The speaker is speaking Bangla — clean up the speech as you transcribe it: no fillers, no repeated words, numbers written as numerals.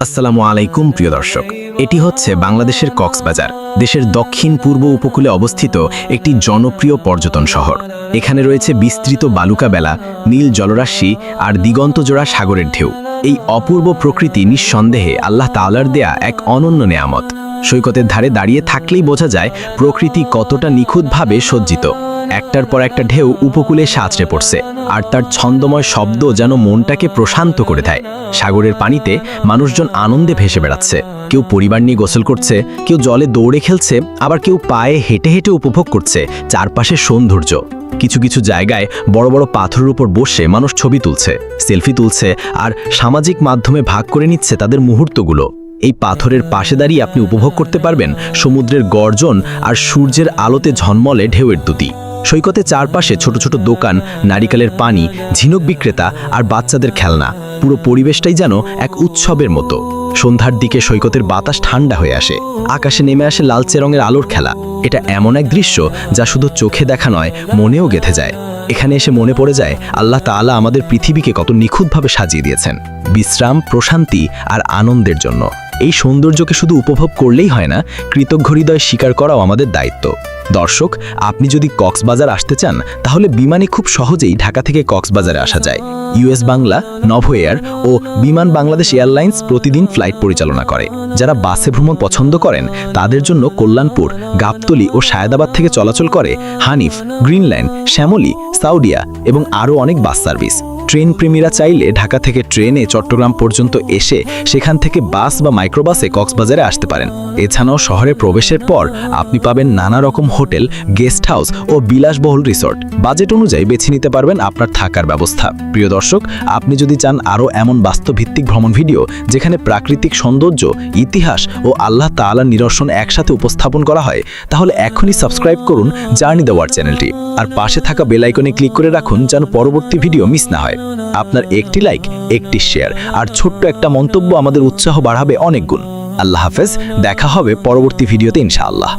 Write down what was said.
আসসালামু আলাইকুম প্রিয় দর্শক, এটি হচ্ছে বাংলাদেশের কক্সবাজার। দেশের দক্ষিণ পূর্ব উপকূলে অবস্থিত একটি জনপ্রিয় পর্যটন শহর। এখানে রয়েছে বিস্তৃত বালুকা বেলা, নীল জলরাশি আর দিগন্তজোড়া সাগরের ঢেউ। এই অপূর্ব প্রকৃতি নিঃসন্দেহে আল্লাহ তাআলার দেয়া এক অনন্য নেয়ামত। সৈকতের ধারে দাঁড়িয়ে থাকলেই বোঝা যায় প্রকৃতি কতটা নিখুঁতভাবে সজ্জিত। একটার পর একটা ঢেউ উপকূলে সাঁচড়ে পড়ছে, আর তার ছন্দময় শব্দ যেন মনটাকে প্রশান্ত করে দেয়। সাগরের পানিতে মানুষজন আনন্দে ভেসে বেড়াচ্ছে। কেউ পরিবার নিয়ে গোসল করছে, কেউ জলে দৌড়ে খেলছে, আবার কেউ পায়ে হেঁটে হেঁটে উপভোগ করছে চারপাশের সৌন্দর্য। কিছু কিছু জায়গায় বড় বড় পাথরের উপর বসে মানুষ ছবি তুলছে, সেলফি তুলছে, আর সামাজিক মাধ্যমে ভাগ করে নিচ্ছে তাদের মুহূর্তগুলো। এই পাথরের পাশে দাঁড়িয়ে আপনি উপভোগ করতে পারবেন সমুদ্রের গর্জন আর সূর্যের আলোতে ঝলমলে ঢেউয়ের দুটি। সৈকতে চারপাশে ছোট ছোট দোকান, নারিকেলের পানি, ঝিনুক বিক্রেতা আর বাচ্চাদের খেলনা। পুরো পরিবেশটাই যেন এক উৎসবের মতো। সন্ধ্যার দিকে সৈকতের বাতাস ঠান্ডা হয়ে আসে, আকাশে নেমে আসে লালচে রঙের আলোর খেলা। এটা এমন এক দৃশ্য যা শুধু চোখে দেখা নয়, মনেও গেঁথে যায়। এখানে এসে মনে পড়ে যায় আল্লাহ তাআলা আমাদের পৃথিবীকে কত নিখুঁতভাবে সাজিয়ে দিয়েছেন, বিশ্রাম, প্রশান্তি আর আনন্দের জন্য। এই সৌন্দর্যকে শুধু উপভোগ করলেই হয় না, কৃতজ্ঞ হৃদয় স্বীকার করাও আমাদের দায়িত্ব। দর্শক, আপনি যদি কক্সবাজার আসতে চান তাহলে বিমানে খুব সহজেই ঢাকা থেকে কক্সবাজারে আসা যায়। ইউএস বাংলা, নভো এয়ার ও বিমান বাংলাদেশ এয়ারলাইন্স প্রতিদিন ফ্লাইট পরিচালনা করে। যারা বাসে ভ্রমণ পছন্দ করেন তাদের জন্য কল্যাণপুর, গাবতলী ও সায়েদাবাদ থেকে চলাচল করে হানিফ, গ্রিনল্যান্ড, শ্যামলী, সাউডিয়া এবং আরও অনেক বাস সার্ভিস। ট্রেন প্রেমীরা চাইলে ঢাকা থেকে ট্রেনে চট্টগ্রাম পর্যন্ত এসে সেখান থেকে বাস বা মাইক্রোবাসে কক্সবাজারে আসতে পারেন। এছাড়াও শহরে প্রবেশের পর আপনি পাবেন নানা রকম হোটেল, গেস্ট হাউস ও বিলাসবহুল রিসোর্ট। বাজেট অনুযায়ী বেছে নিতে পারবেন আপনার থাকার ব্যবস্থা। প্রিয় দর্শক, আপনি যদি চান আরও এমন বাস্তবভিত্তিক ভ্রমণ ভিডিও যেখানে প্রাকৃতিক সৌন্দর্য, ইতিহাস ও আল্লাহ তাআলার নিদর্শন একসাথে উপস্থাপন করা হয়, তাহলে এখনই সাবস্ক্রাইব করুন জার্নি দ্য ওয়ার্ল্ড চ্যানেলটি, আর পাশে থাকা বেল আইকনে ক্লিক করে রাখুন যেন পরবর্তী ভিডিও মিস না হয়। আপনার একটি লাইক, একটি শেয়ার আর ছোট্ট একটা মন্তব্য আমাদের উৎসাহ বাড়াবে অনেক গুণ। আল্লাহ হাফেজ, দেখা হবে পরবর্তী ভিডিওতে ইনশাআল্লাহ।